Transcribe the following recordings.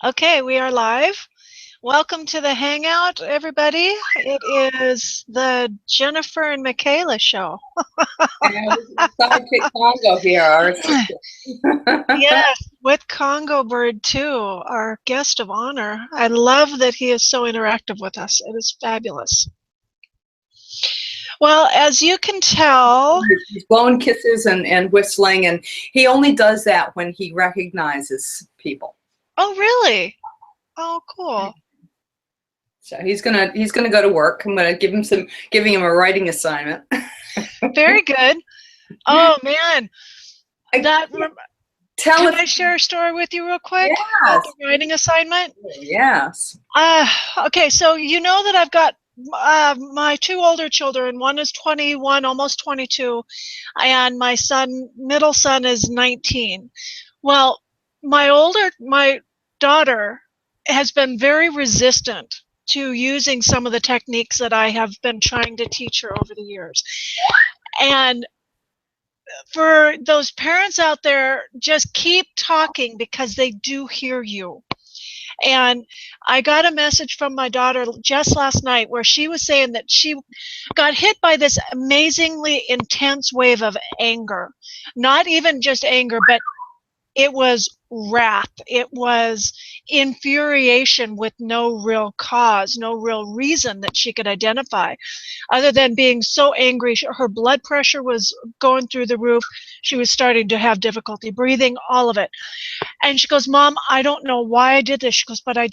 Okay, we are live. Welcome to the Hangout, everybody. It is the Jennifer and Michaela show. And Sidekick Congo here, our assistant. Yes, with Congo Bird too, our guest of honor. I love that he is so interactive with us. It is fabulous. Well, as you can tell, He's blowing kisses and whistling, and he only does that when he recognizes people. oh really? Oh, cool. So he's gonna go to work. I'm gonna giving him a writing assignment. Very good. Oh man, that Tell can us. I share a story with you real quick about Yes. the writing assignment? Yes. Okay, so you know that I've got my two older children. One is 21, almost 22, and my middle son, is 19. Well, my daughter has been very resistant to using some of the techniques that I have been trying to teach her over the years. And for those parents out there, just keep talking because they do hear you. And I got a message from my daughter just last night where she was saying that she got hit by this amazingly intense wave of anger. Not even just anger, but it was wrath. It was infuriation with no real cause, no real reason that she could identify, other than being so angry. Her blood pressure was going through the roof. She was starting to have difficulty breathing, all of it. And she goes, Mom, I don't know why I did this. She goes, but I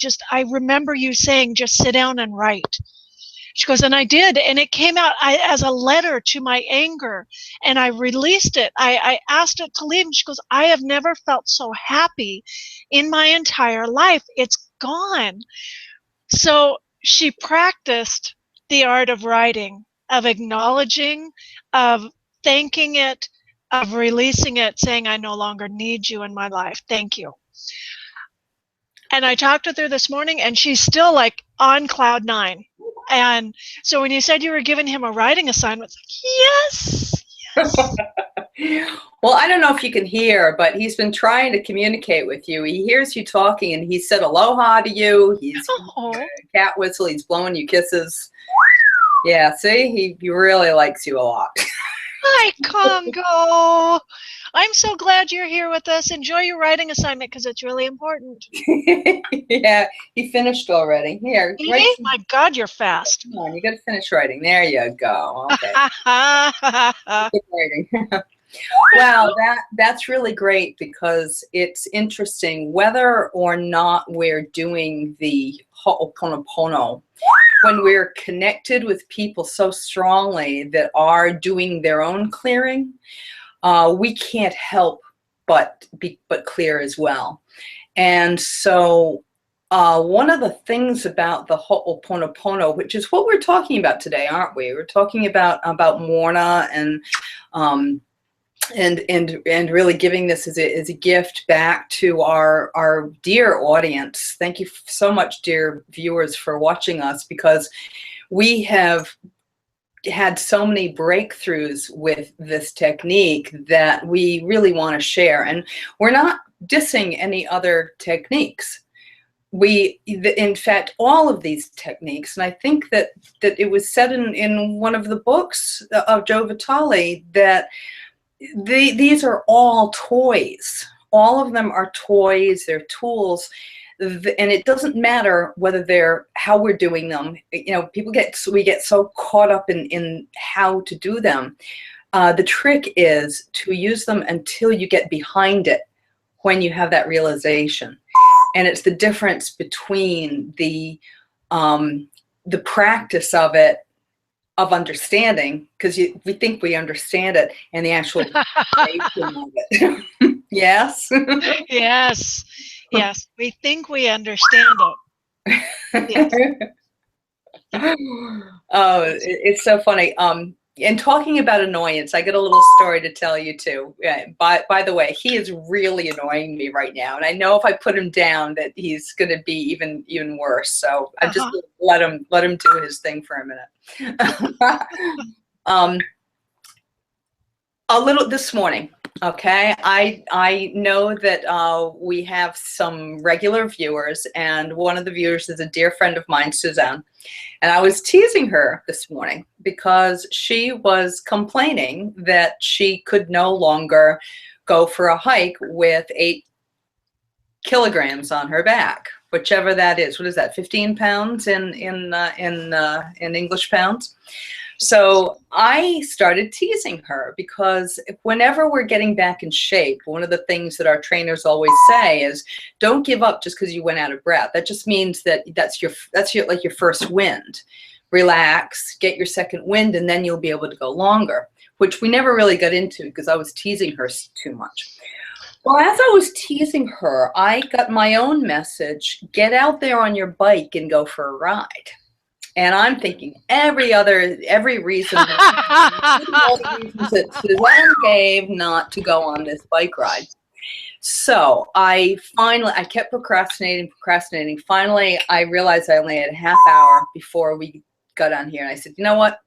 remember you saying, just sit down and write. She goes, and I did. And it came out as a letter to my anger. And I released it. I asked it to leave. And she goes, I have never felt so happy in my entire life. It's gone. So she practiced the art of writing, of acknowledging, of thanking it, of releasing it, saying, I no longer need you in my life. Thank you. And I talked with her this morning, and she's still like on cloud nine. And so when you said you were giving him a writing assignment, it's like, yes, yes. Well, I don't know if you can hear, but he's been trying to communicate with you. He hears you talking, and he said aloha to you. He's Oh, cat whistle. He's blowing you kisses. Yeah, see, he really likes you a lot. hi, Congo. I'm so glad you're here with us. Enjoy your writing assignment because it's really important. Yeah, he finished already. Here, write See? some. My God, you're fast. Come on, you got to finish writing. There you go. Okay, good writing. Wow, that's really great because it's interesting whether or not we're doing the Ho'oponopono. When we're connected with people so strongly that are doing their own clearing, we can't help but clear as well. And so one of the things about the Ho'oponopono, which is what we're talking about today, aren't we? We're talking about Morna and really giving this as a gift back to our dear audience. Thank you so much, dear viewers, for watching us, because we have had so many breakthroughs with this technique that we really want to share. And we're not dissing any other techniques. In fact, all of these techniques, and I think that it was said in one of the books of Joe Vitale that these are all toys. All of them are toys. They're tools, and it doesn't matter whether they're how we're doing them. You know, we get so caught up in how to do them. The trick is to use them until you get behind it, when you have that realization. And it's the difference between the practice of it, of understanding, because we think we understand it, and the actual of it. Yes. Yes, yes. We think we understand it. Yes. Oh, it's so funny. And talking about annoyance, I got a little story to tell you too. By the way, he is really annoying me right now, and I know if I put him down that he's going to be even worse. So I just let him do his thing for a minute. A little this morning, Okay, I know that we have some regular viewers, and one of the viewers is a dear friend of mine, Suzanne. And I was teasing her this morning because she was complaining that she could no longer go for a hike with 8 kilograms on her back, whichever that is. What is that? 15 pounds in English pounds. So I started teasing her because whenever we're getting back in shape, one of the things that our trainers always say is, don't give up just because you went out of breath. That just means that that's your like your first wind. Relax, get your second wind, and then you'll be able to go longer, which we never really got into because I was teasing her too much. Well, as I was teasing her, I got my own message: get out there on your bike and go for a ride. And I'm thinking every reason, all the reasons that Suzanne gave not to go on this bike ride. So I kept procrastinating. Finally, I realized I only had a half hour before we got on here. And I said, you know what?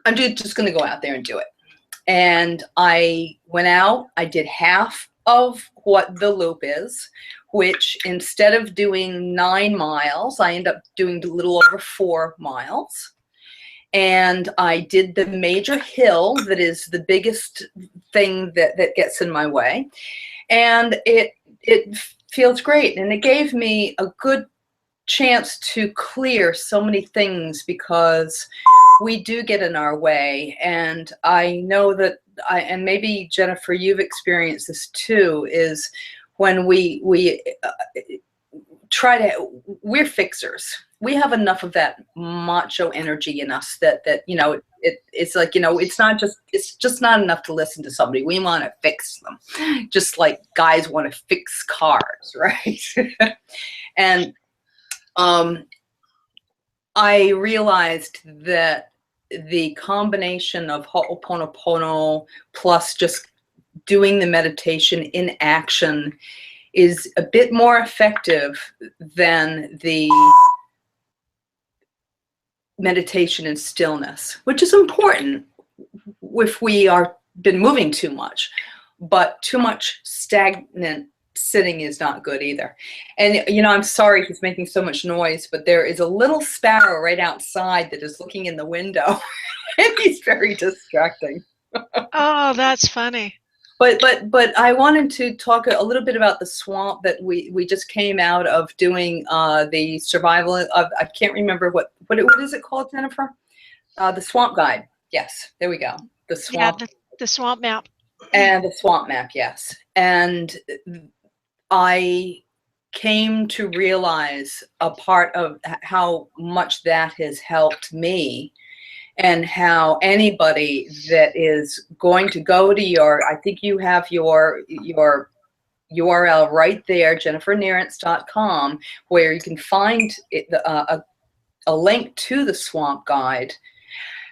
I'm just going to go out there and do it. And I went out, I did half of what the loop is, which instead of doing 9 miles, I ended up doing a little over 4 miles. And I did the major hill that is the biggest thing that gets in my way. And it feels great. And it gave me a good chance to clear so many things because we do get in our way. And I know that and maybe Jennifer, you've experienced this too, is when we're fixers. We have enough of that macho energy in us that you know, it's like, you know, it's just not enough to listen to somebody. We want to fix them, just like guys want to fix cars, right? And I realized that the combination of Ho'oponopono plus just doing the meditation in action is a bit more effective than the meditation in stillness, which is important if we are been moving too much, but too much stagnant sitting is not good either. And you know, I'm sorry he's making so much noise, but there is a little sparrow right outside that is looking in the window and he's very distracting. Oh, that's funny. But I wanted to talk a little bit about the swamp that we just came out of doing, the survival of, I can't remember what is it called, Jennifer? The swamp guide. Yes, there we go. The swamp. Yeah, the swamp map. And the swamp map, yes. And I came to realize a part of how much that has helped me, and how anybody that is going to go to your, I think you have your URL right there, jennifernearance.com, where you can find it, a link to the swamp guide,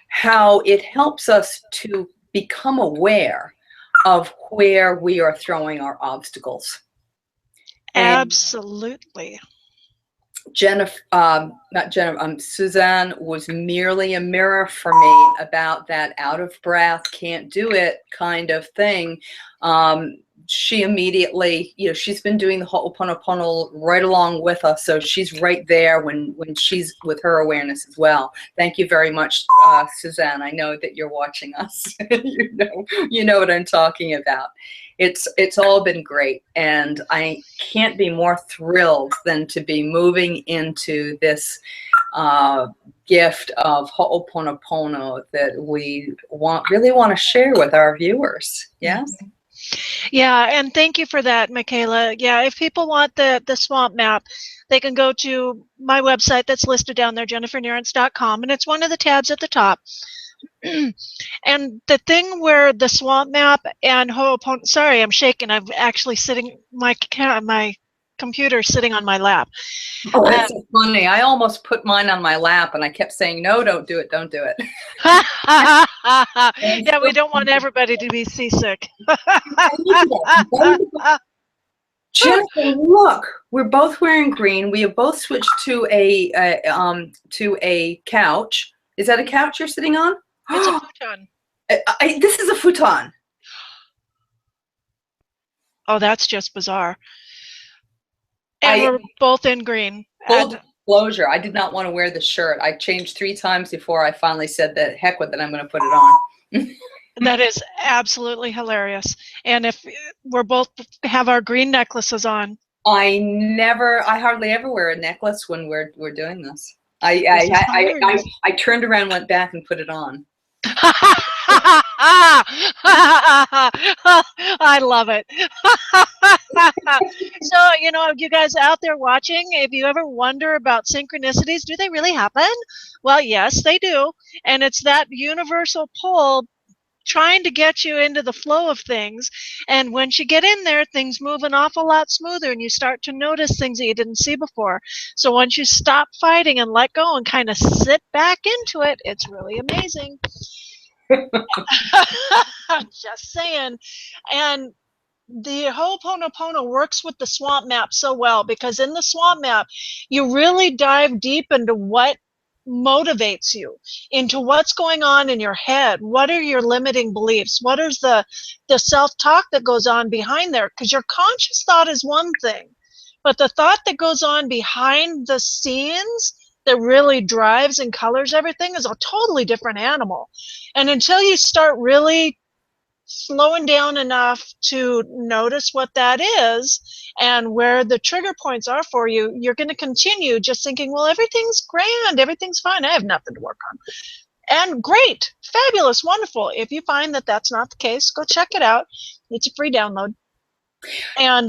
how it helps us to become aware of where we are throwing our obstacles. And Absolutely. Suzanne was merely a mirror for me about that out of breath, can't do it kind of thing. She immediately, you know, she's been doing the Ho'oponopono right along with us, so she's right there when she's with her awareness as well. Thank you very much, Suzanne. I know that you're watching us. you know what I'm talking about. It's all been great, and I can't be more thrilled than to be moving into this gift of Ho'oponopono that we really want to share with our viewers. Yes. Yeah, and thank you for that, Michaela. Yeah, if people want the swamp map, they can go to my website that's listed down there, jennifernearance.com, and it's one of the tabs at the top. And the thing where the swamp map and Ho'oponopono, sorry, I'm shaking. I'm actually sitting, my computer sitting on my lap. Oh, that's so funny. I almost put mine on my lap and I kept saying, no, don't do it, don't do it. Yeah, we don't want everybody to be seasick. Jennifer, look, we're both wearing green. We have both switched to a couch. Is that a couch you're sitting on? It's a futon. This is a futon. Oh, that's just bizarre. And I we're both in green. Full And disclosure, I did not want to wear the shirt. I changed 3 times before I finally said that heck with it, I'm going to put it on. that is absolutely hilarious. And if we're both have our green necklaces on. I hardly ever wear a necklace when we're doing this. This is hilarious. I turned around, went back, and put it on. I love it. So, you guys out there watching, if you ever wonder about synchronicities, do they really happen? Well, yes, they do. And it's that universal pull trying to get you into the flow of things. And once you get in there, things move an awful lot smoother and you start to notice things that you didn't see before. So once you stop fighting and let go and kind of sit back into it, it's really amazing. Just saying. And the Ho'oponopono works with the swamp map so well, because in the swamp map, you really dive deep into what motivates you, into what's going on in your head. What are your limiting beliefs? What is the self-talk that goes on behind there? Because your conscious thought is one thing, but the thought that goes on behind the scenes that really drives and colors everything is a totally different animal. And until you start really slowing down enough to notice what that is and where the trigger points are for you, you're going to continue just thinking, well, everything's grand, everything's fine, I have nothing to work on. And great, fabulous, wonderful. If you find that that's not the case, go check it out. It's a free download. And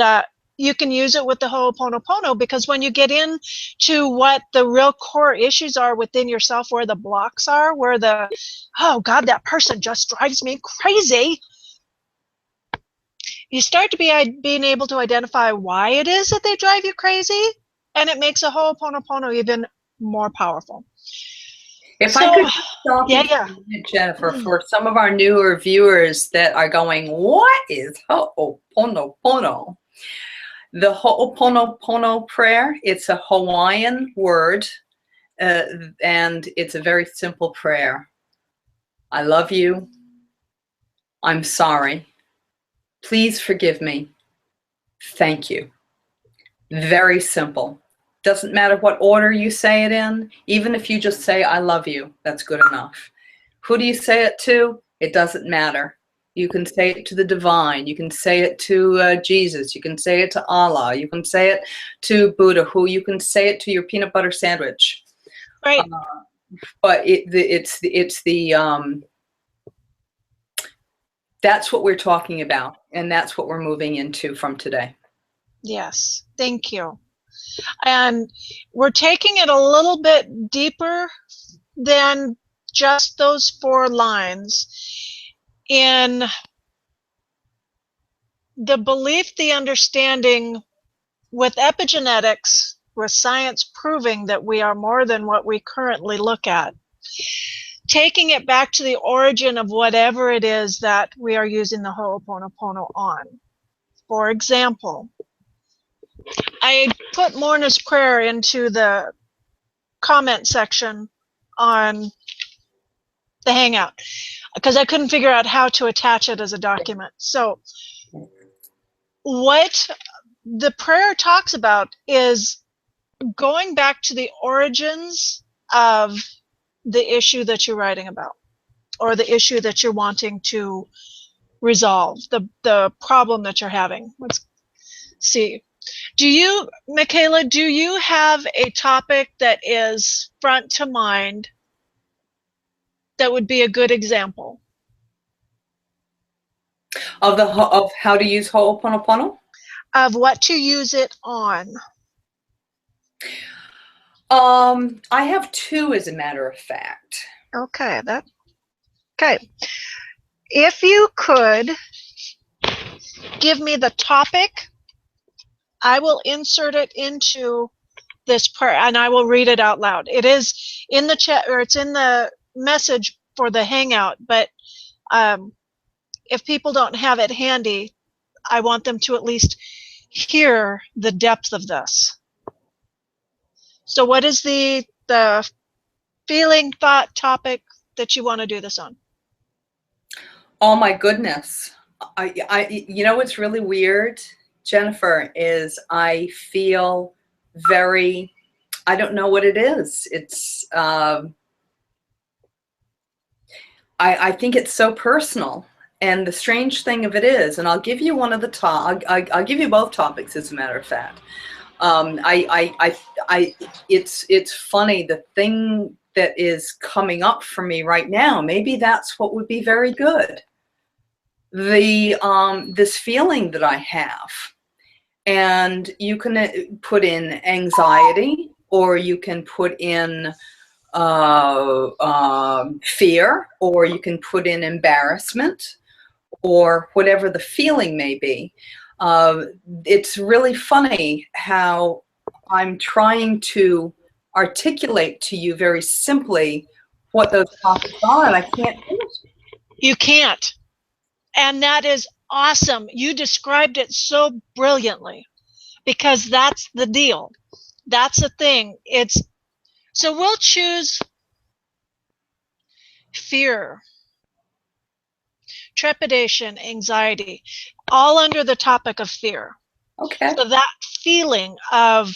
you can use it with the Ho'oponopono, because when you get into what the real core issues are within yourself, where the blocks are, where the, oh God, that person just drives me crazy, you start to being able to identify why it is that they drive you crazy, and it makes a Ho'oponopono even more powerful. If So, I could stop you, yeah. Jennifer, for some of our newer viewers that are going, what is Ho'oponopono? The Ho'oponopono prayer, it's a Hawaiian word, and it's a very simple prayer. I love you. I'm sorry. Please forgive me. Thank you. Very simple. Doesn't matter what order you say it in. Even if you just say, I love you, that's good enough. Who do you say it to? It doesn't matter. You can say it to the divine. You can say it to Jesus. You can say it to Allah. You can say it to Buddha. You can say it to your peanut butter sandwich. Right. But that's what we're talking about, and that's what we're moving into from today. Yes, thank you. And we're taking it a little bit deeper than just those 4 lines in the belief, the understanding, with epigenetics, with science proving that we are more than what we currently look at. Taking it back to the origin of whatever it is that we are using the Ho'oponopono on. For example, I put Morna's prayer into the comment section on the Hangout because I couldn't figure out how to attach it as a document. So what the prayer talks about is going back to the origins of the issue that you're writing about, or the issue that you're wanting to resolve, the problem that you're having. Let's see. Michaela, do you have a topic that is front to mind that would be a good example? Of how to use Ho'oponopono? Of what to use it on? I have 2, as a matter of fact. Okay, okay. If you could give me the topic, I will insert it into this prayer and I will read it out loud. It is in the chat, or it's in the message for the Hangout, but if people don't have it handy, I want them to at least hear the depth of this. So what is the feeling, thought, topic that you want to do this on? Oh my goodness. You know what's really weird, Jennifer, is I feel very, I don't know what it is. It's, I think it's so personal. And the strange thing of it is, and I'll give you one of the I'll give you both topics, as a matter of fact. It's funny, the thing that is coming up for me right now, maybe that's what would be very good. This feeling that I have, and you can put in anxiety, or you can put in fear, or you can put in embarrassment, or whatever the feeling may be. It's really funny how I'm trying to articulate to you very simply what those topics are, and I can't do it. You can't. And that is awesome. You described it so brilliantly, because that's the deal. That's the thing. So we'll choose fear, trepidation, anxiety, all under the topic of fear. Okay. So that feeling of,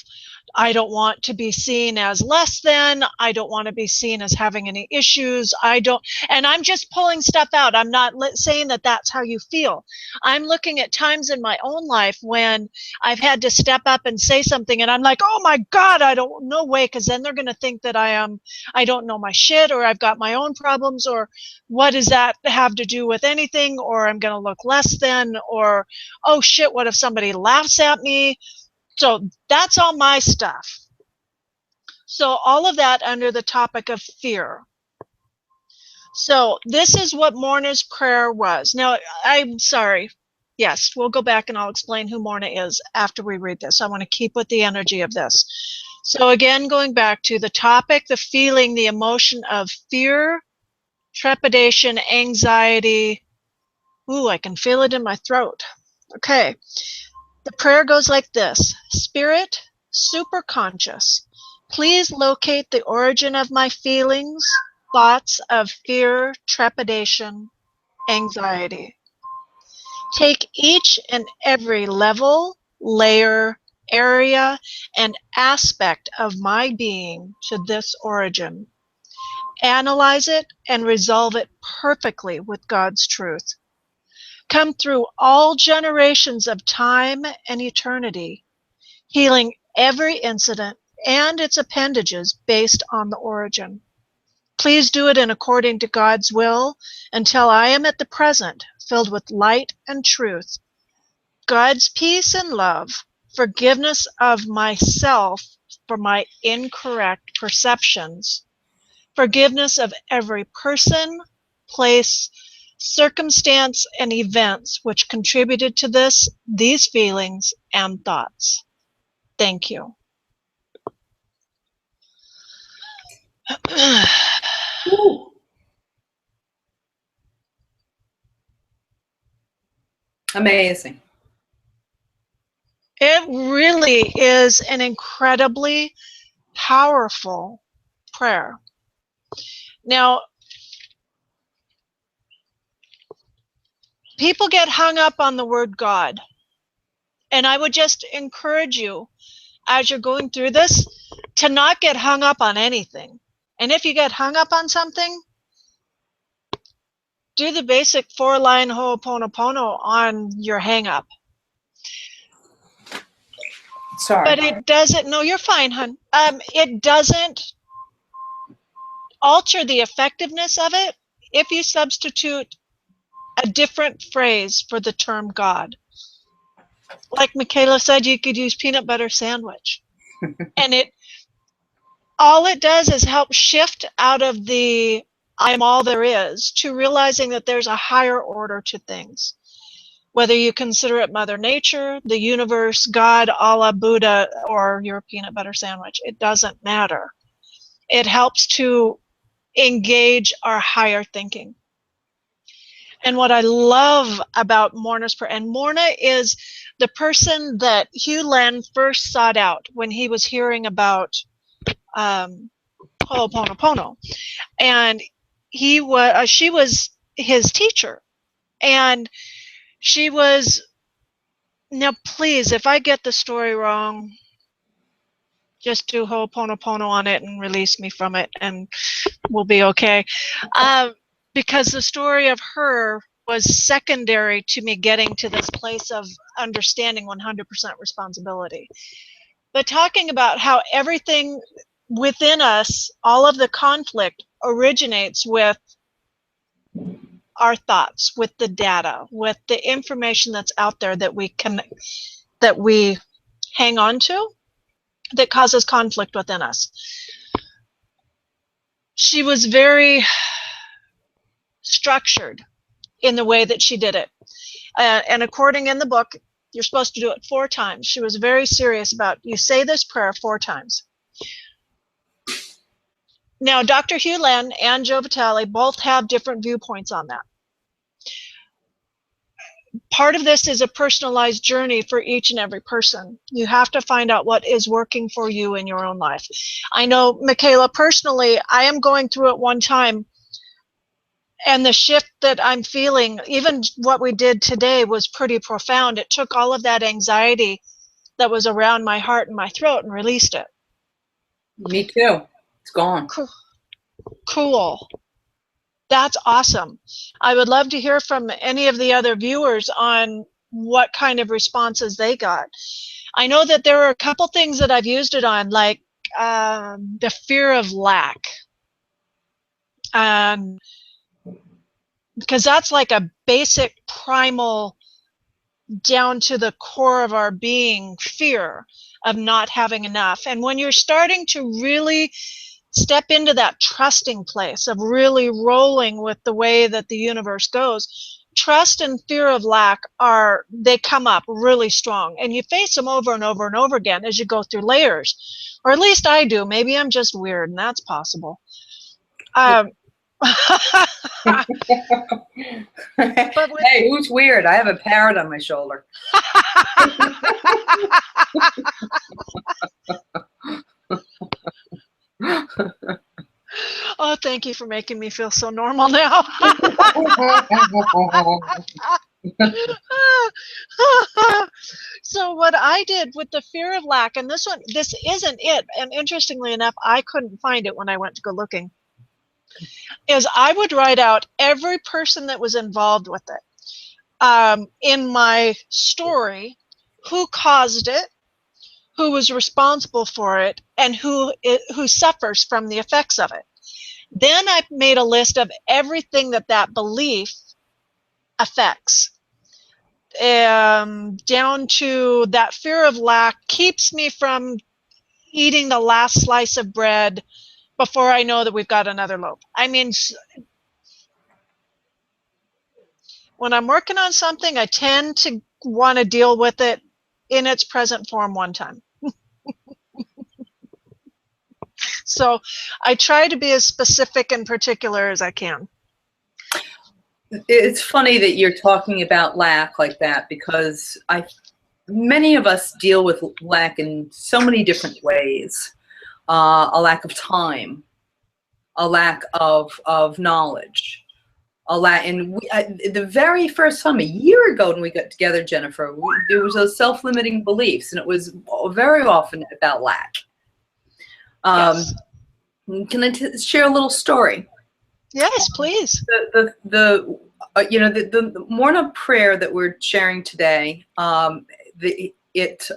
I don't want to be seen as less than, I don't want to be seen as having any issues, and I'm just pulling stuff out. I'm not saying that that's how you feel. I'm looking at times in my own life when I've had to step up and say something, and I'm like, oh my God, no way, because then they're going to think that I don't know my shit, or I've got my own problems, or what does that have to do with anything, or I'm going to look less than, or, oh shit, what if somebody laughs at me? So that's all my stuff. So all of that under the topic of fear. So this is what Morna's prayer was. Now, I'm sorry. Yes, we'll go back and I'll explain who Morna is after we read this. I want to keep with the energy of this. So again, going back to the topic, the feeling, the emotion of fear, trepidation, anxiety. Ooh, I can feel it in my throat. Okay. The prayer goes like this: Spirit, superconscious, please locate the origin of my feelings, thoughts of fear, trepidation, anxiety. Take each and every level, layer, area, and aspect of my being to this origin. Analyze it and resolve it perfectly with God's truth. Come through all generations of time and eternity, healing every incident and its appendages based on the origin. Please do it in according to God's will until I am at the present filled with light and truth, God's peace and love, forgiveness of myself for my incorrect perceptions, forgiveness of every person, place, circumstance, and events which contributed to these feelings and thoughts. Thank you. Amazing. It really is an incredibly powerful prayer. Now, people get hung up on the word God. And I would just encourage you, as you're going through this, to not get hung up on anything. And if you get hung up on something, do the basic 4-line Ho'oponopono on your hang up. Sorry. But it doesn't, no, you're fine, hon. It doesn't alter the effectiveness of it if you substitute a different phrase for the term God. Like Michaela said, you could use peanut butter sandwich. And all it does is help shift out of the I'm all there is to realizing that there's a higher order to things. Whether you consider it Mother Nature, the universe, God, Allah, Buddha, or your peanut butter sandwich, it doesn't matter. It helps to engage our higher thinking. And what I love about Morna's prayer, and Morna is the person that Hugh Len first sought out when he was hearing about Ho'oponopono, and she was his teacher. And She was, now please, if I get the story wrong, just do Ho'oponopono on it and release me from it, and we'll be okay. Because the story of her was secondary to me getting to this place of understanding 100% responsibility. But talking about how everything within us, all of the conflict originates with our thoughts, with the data, with the information that's out there that we hang on to, that causes conflict within us. She was very structured in the way that she did it. And according in the book, you're supposed to do it 4 times. She was very serious about, you say this prayer 4 times. Now, Dr. Hugh Len and Joe Vitale both have different viewpoints on that. Part of this is a personalized journey for each and every person. You have to find out what is working for you in your own life. I know, Michaela, personally, I am going through it one time, and the shift that I'm feeling, even what we did today, was pretty profound. It took all of that anxiety that was around my heart and my throat and released it. Me too. It's gone. Cool. That's awesome. I would love to hear from any of the other viewers on what kind of responses they got. I know that there are a couple things that I've used it on, like the fear of lack. Because that's like a basic primal, down to the core of our being, fear of not having enough. And when you're starting to really step into that trusting place of really rolling with the way that the universe goes, trust and fear of lack they come up really strong, and you face them over and over and over again as you go through layers, or at least I do. Maybe I'm just weird, and that's possible. But hey, who's weird? I have a parrot on my shoulder. Oh, thank you for making me feel so normal now. So what I did with the fear of lack, and this isn't it, and interestingly enough, I couldn't find it when I went to go looking, is I would write out every person that was involved with it in my story, who caused it, who was responsible for it, and who suffers from the effects of it. Then I made a list of everything that belief affects. Down to that fear of lack keeps me from eating the last slice of bread before I know that we've got another loaf. I mean, when I'm working on something, I tend to want to deal with it in its present form one time. So I try to be as specific and particular as I can. It's funny that you're talking about lack like that, because many of us deal with lack in so many different ways. A lack of time, a lack of knowledge, and the very first time, a year ago when we got together, Jennifer, there was those self-limiting beliefs, and it was very often about lack. Yes. Can I share a little story? Yes, please. The morning prayer that we're sharing today, it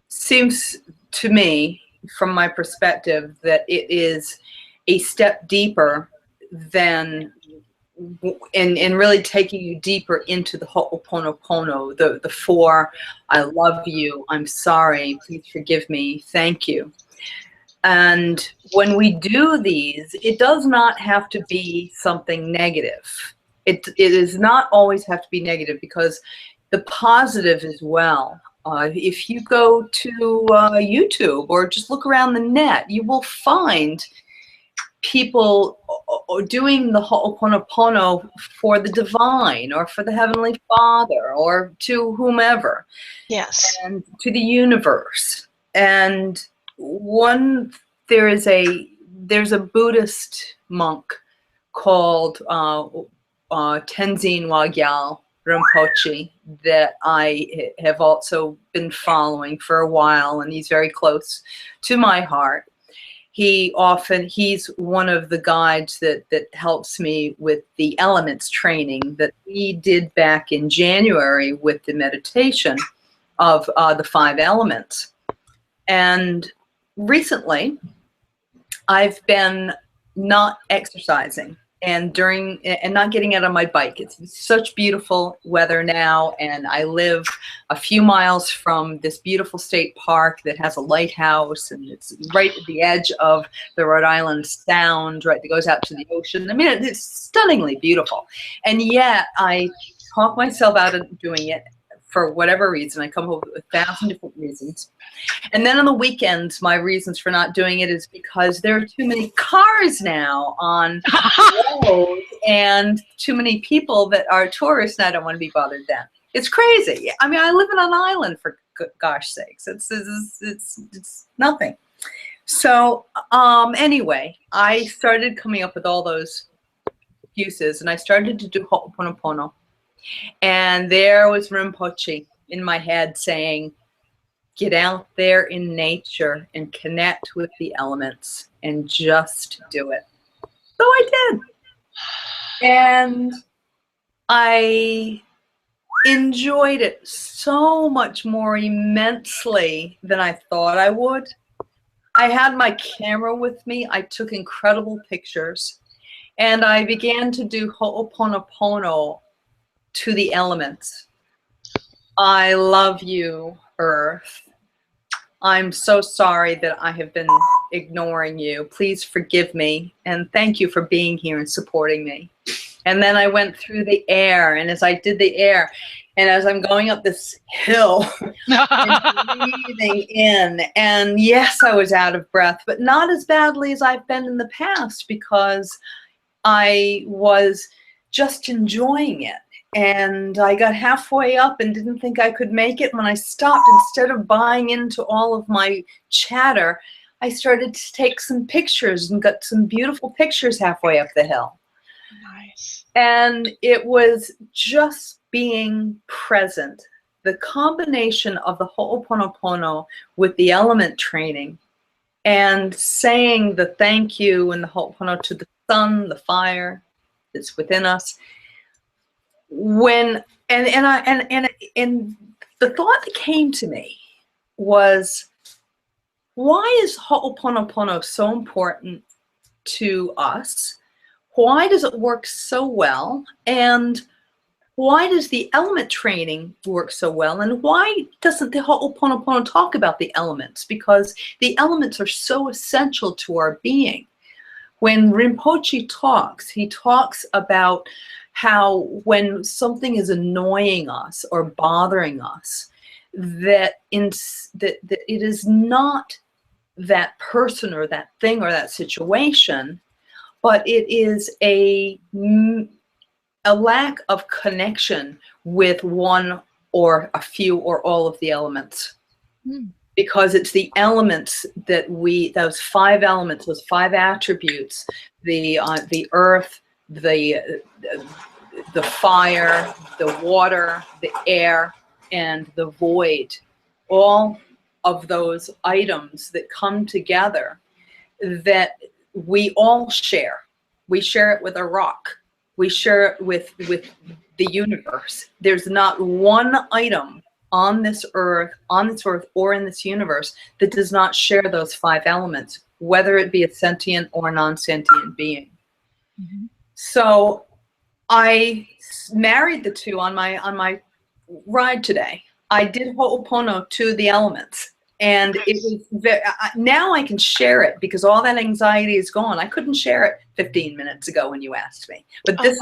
seems to me, from my perspective, that it is a step deeper than, and really taking you deeper into the Ho'oponopono, the 4, I love you, I'm sorry, please forgive me, thank you. And when we do these, it does not have to be something negative. It does not always have to be negative, because the positive as well. If you go to YouTube or just look around the net, you will find people doing the Ho'oponopono for the divine, or for the Heavenly Father, or to whomever. Yes. And to the universe. And there's a Buddhist monk called Tenzin Wangyal, Rinpoche that I have also been following for a while, and he's very close to my heart. He's one of the guides that helps me with the elements training that we did back in January with the meditation of the 5 elements. And recently, I've been not exercising and not getting out on my bike. It's such beautiful weather now, and I live a few miles from this beautiful state park that has a lighthouse, and it's right at the edge of the Rhode Island Sound, right, that goes out to the ocean. I mean, it's stunningly beautiful. And yet I talk myself out of doing it for whatever reason. I come up with 1,000 different reasons. And then on the weekends, my reasons for not doing it is because there are too many cars now on the road and too many people that are tourists, and I don't want to be bothered then. It's crazy. I mean, I live in an island, for gosh sakes. It's nothing. So anyway, I started coming up with all those excuses, and I started to do Ho'oponopono. And there was Rinpoche in my head saying, get out there in nature and connect with the elements and just do it. So I did. And I enjoyed it so much more immensely than I thought I would. I had my camera with me. I took incredible pictures. And I began to do Ho'oponopono to the elements. I love you, Earth. I'm so sorry that I have been ignoring you. Please forgive me, and thank you for being here and supporting me. And then I went through the air, and as I did the air, and as I'm going up this hill, and breathing in, and yes, I was out of breath, but not as badly as I've been in the past, because I was just enjoying it. And I got halfway up and didn't think I could make it. When I stopped, instead of buying into all of my chatter, I started to take some pictures and got some beautiful pictures halfway up the hill. Nice. And it was just being present. The combination of the Ho'oponopono with the element training and saying the thank you and the Ho'oponopono to the sun, the fire that's within us. And the thought that came to me was, why is Ho'oponopono so important to us? Why does it work so well? And why does the element training work so well? And why doesn't the Ho'oponopono talk about the elements? Because the elements are so essential to our being. When Rinpoche talks, he talks about how when something is annoying us or bothering us, that it is not that person or that thing or that situation, but it is a lack of connection with one or a few or all of the elements. Because it's the elements that those 5 elements, those 5 attributes, the earth, the fire, the water, the air, and the void, all of those items that come together that we all share. We share it with a rock. We share it with the universe. There's not one item on this earth or in this universe that does not share those 5 elements, whether it be a sentient or non-sentient being. Mm-hmm. So I married the two on my ride today. I did Ho'opono to the elements, and it was now I can share it because all that anxiety is gone. I couldn't share it 15 minutes ago when you asked me, but this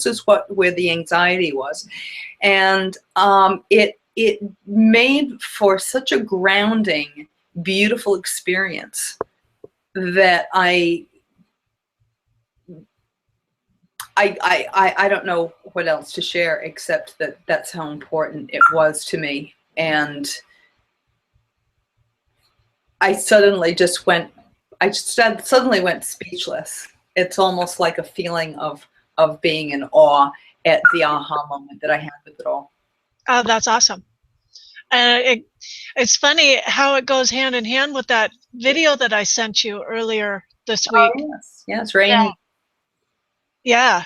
is where the anxiety was, and it made for such a grounding, beautiful experience that I don't know what else to share except that that's how important it was to me. And I suddenly went speechless. It's almost like a feeling of being in awe at the aha moment that I had with it all. Oh, that's awesome. And it's funny how it goes hand in hand with that video that I sent you earlier this week. Oh, yes. Yes, Rain. Yeah.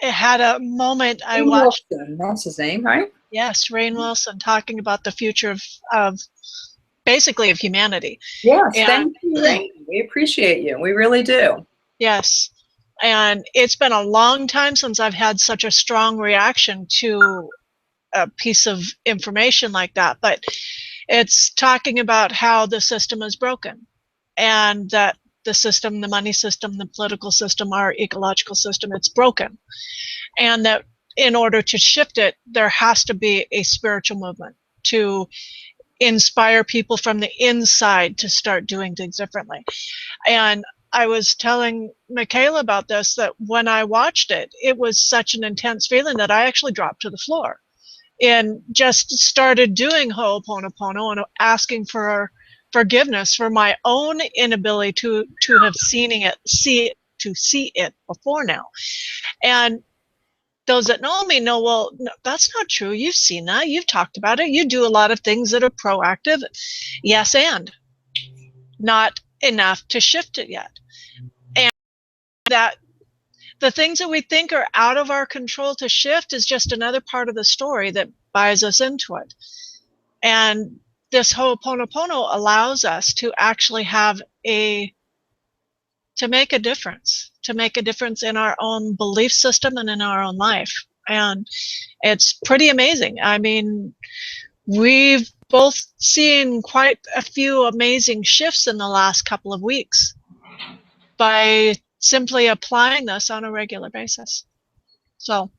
It had a moment I Rainn watched. Wilson, that's his name, right? Yes, Rainn Wilson talking about the future of basically of humanity. Yes, And thank you, Rain. We appreciate you. We really do. yes. And it's been a long time since I've had such a strong reaction to a piece of information like that. But it's talking about how the system is broken, and that the system, the money system, the political system, our ecological system, it's broken. And that in order to shift it, there has to be a spiritual movement to inspire people from the inside to start doing things differently. And I was telling Michaela about this, that when I watched it, it was such an intense feeling that I actually dropped to the floor and just started doing Ho'oponopono and asking for forgiveness for my own inability to have see it before now. And those that know me know, well, no, that's not true. You've seen that. You've talked about it. You do a lot of things that are proactive. Yes, and not enough to shift it yet. And that the things that we think are out of our control to shift is just another part of the story that buys us into it. And this Ho'oponopono allows us to actually to make a difference in our own belief system and in our own life. And it's pretty amazing. I mean, we've both seen quite a few amazing shifts in the last couple of weeks by simply applying this on a regular basis. So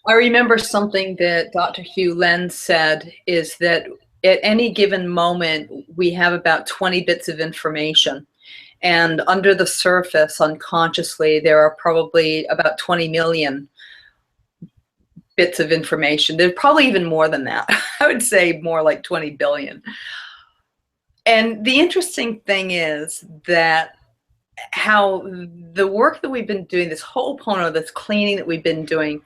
I remember something that Dr. Hugh Lenz said, is that at any given moment, we have about 20 bits of information. And under the surface, unconsciously, there are probably about 20 million bits of information. There's probably even more than that. I would say more like 20 billion. And the interesting thing is that how the work that we've been doing, this Ho'opono, this cleaning that we've been doing,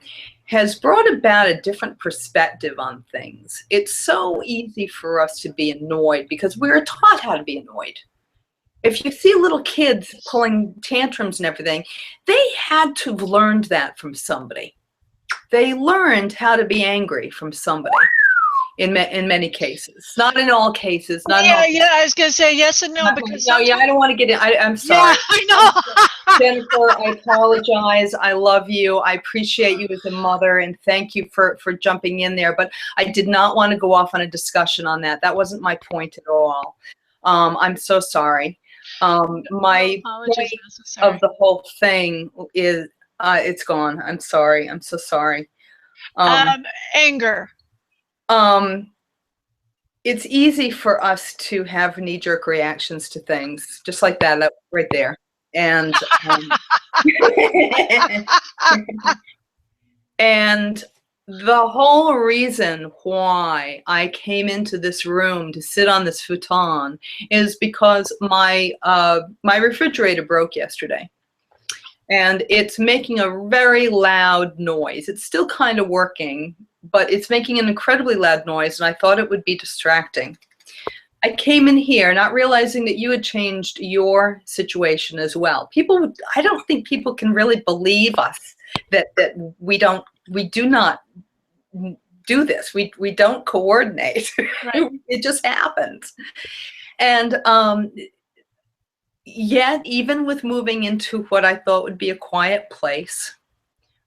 has brought about a different perspective on things. It's so easy for us to be annoyed because we're taught how to be annoyed. If you see little kids pulling tantrums and everything, they had to have learned that from somebody. They learned how to be angry from somebody in many cases. Not in all cases. Not yeah, in all I was going to say yes and no, because no, yeah, I don't want to get in. I'm sorry. Yeah, I know. Jennifer, I apologize. I love you. I appreciate you as a mother, and thank you for jumping in there. But I did not want to go off on a discussion on that. That wasn't my point at all. I'm so sorry. My point of the whole thing is it's gone. I'm sorry. I'm so sorry. Anger. It's easy for us to have knee-jerk reactions to things, just like that right there. And and the whole reason why I came into this room to sit on this futon is because my refrigerator broke yesterday. And it's making a very loud noise. It's still kind of working, but it's making an incredibly loud noise, and I thought it would be distracting. I came in here not realizing that you had changed your situation as well. I don't think people can really believe us that we do not do this. We don't coordinate. Right. It just happens. And yet, even with moving into what I thought would be a quiet place,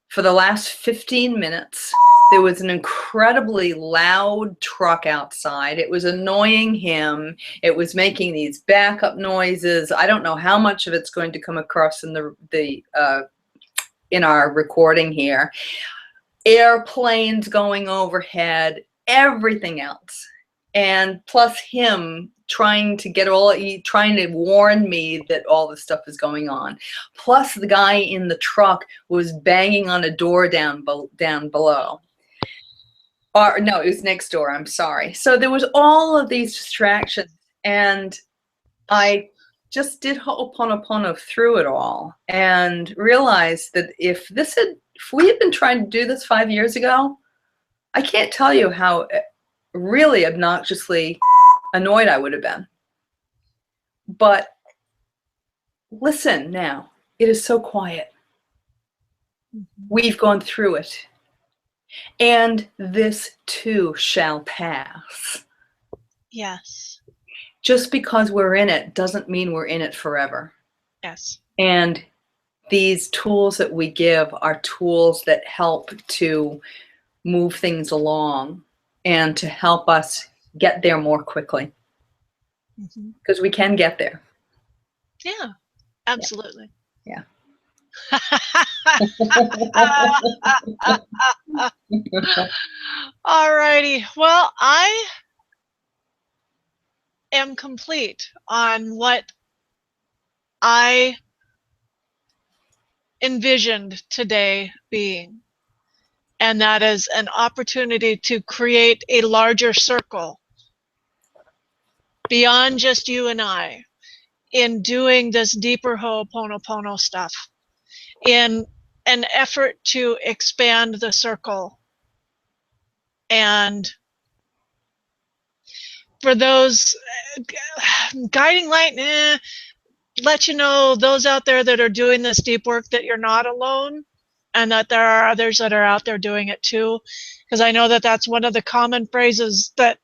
for the last 15 minutes, there was an incredibly loud truck outside. It was annoying him. It was making these backup noises. I don't know how much of it's going to come across in in our recording here. Airplanes going overhead, everything else. And plus him trying to warn me that all this stuff is going on. Plus the guy in the truck was banging on a door down below. Or no, it was next door, I'm sorry. So there was all of these distractions, and I just did Ho'oponopono through it all and realized that if this had if we had been trying to do this 5 years ago, I can't tell you how really obnoxiously annoyed I would have been. But listen now, it is so quiet. We've gone through it. And this too shall pass. Yes. Just because we're in it doesn't mean we're in it forever. Yes. And these tools that we give are tools that help to move things along and to help us get there more quickly. Because we can get there. Yeah, absolutely. Yeah. All righty. Well, I am complete on what I envisioned today being, and that is an opportunity to create a larger circle beyond just you and I in doing this deeper Ho'oponopono stuff, in an effort to expand the circle. And for those guiding light, let you know, those out there that are doing this deep work, that you're not alone, and that there are others that are out there doing it too. Because I know that that's one of the common phrases that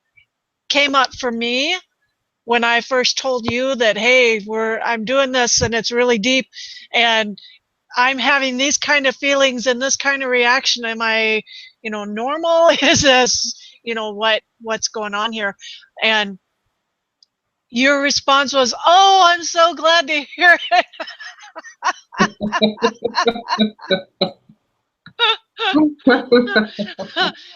came up for me when I first told you that, hey, I'm doing this and it's really deep and I'm having these kind of feelings and this kind of reaction. Am I, normal? Is this, what's going on here? And your response was, oh, I'm so glad to hear it.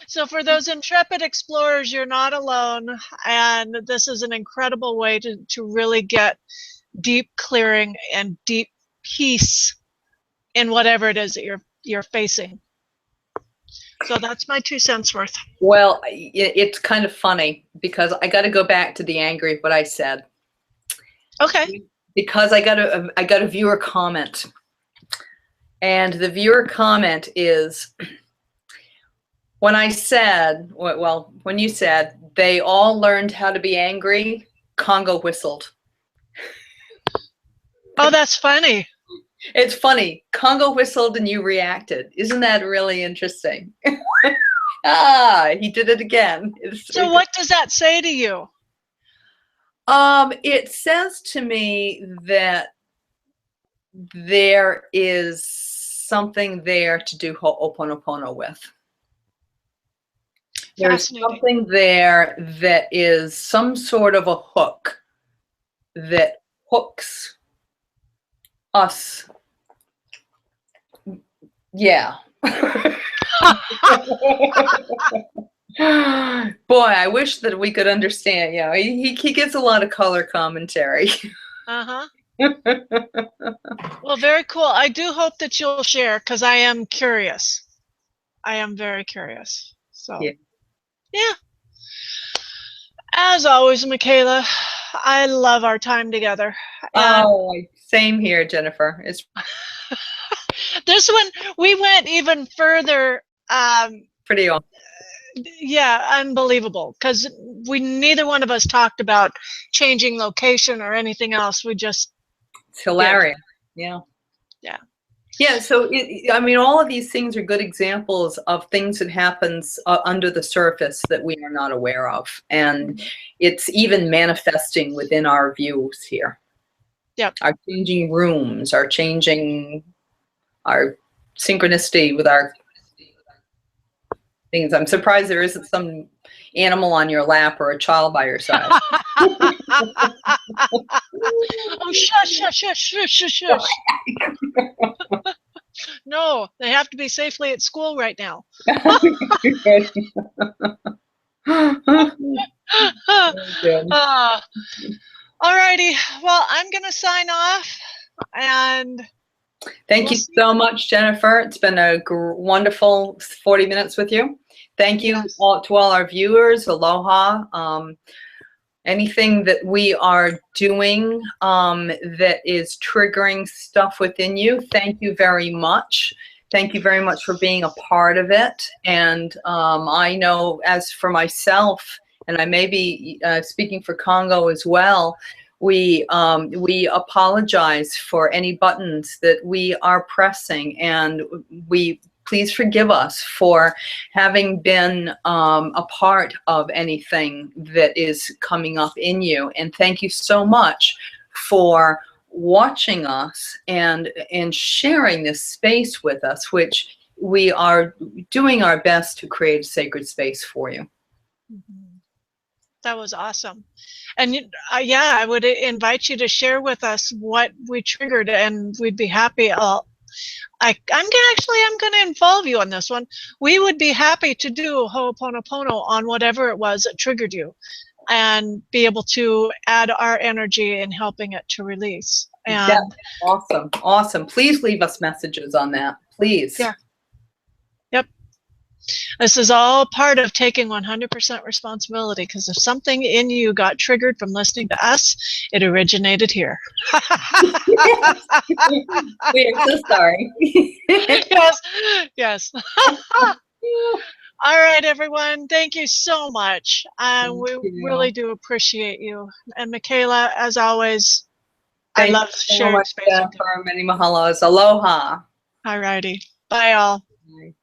So for those intrepid explorers, you're not alone. And this is an incredible way to really get deep clearing and deep peace in whatever it is that you're facing. So that's my 2 cents worth. Well, it's kind of funny because I got to go back to the angry, what I said. Okay. Because I got a viewer comment. And the viewer comment is, when I said, well, when you said they all learned how to be angry, Congo whistled. Oh, that's funny. It's funny. Congo whistled and you reacted. Isn't that really interesting? He did it again. So what does that say to you? It says to me that there is something there to do Ho'oponopono with. There's something there that is some sort of a hook that hooks us. Yeah. Boy, I wish that we could understand. Yeah, he gets a lot of color commentary. Uh-huh. Well, very cool. I do hope that you'll share, because I am curious. I am very curious. So, yeah. As always, Michaela, I love our time together. Oh, same here, Jennifer. It's this one, we went even further. Pretty awesome. Yeah, unbelievable, because neither one of us talked about changing location or anything else. We just It's hilarious. Yeah. Yeah, so I mean, all of these things are good examples of things that happens under the surface that we are not aware of, and it's even manifesting within our views here. Yep. Our changing rooms, our changing, our synchronicity with our things. I'm surprised there isn't some animal on your lap or a child by your side. Oh, shush, shush, shush, shush, shush, shush. No, they have to be safely at school right now. Alrighty, well, I'm going to sign off, and thank you so much, Jennifer. It's been a wonderful 40 minutes with you. Thank you to all our viewers. Aloha. Anything that we are doing that is triggering stuff within you, thank you very much. thank you very much for being a part of it. And I know, as for myself, and I may be speaking for Congo as well, we apologize for any buttons that we are pressing, and we please forgive us for having been a part of anything that is coming up in you. And thank you so much for watching us and sharing this space with us, which we are doing our best to create a sacred space for you. That was awesome. And yeah, I would invite you to share with us what we triggered, and we'd be happy. I'm going to involve you on this one. We would be happy to do Ho'oponopono on whatever it was that triggered you, and be able to add our energy in helping it to release. And yeah, awesome, awesome. Please leave us messages on that, please. Yeah. Yep. This is all part of taking 100% responsibility, because if something in you got triggered from listening to us, it originated here. We are so sorry. Yes, yes. All right, everyone. Thank you so much. We really do appreciate you. And Michaela, as always, I love sharing space with you. Many mahalos. Aloha. All righty. Bye, all. Bye.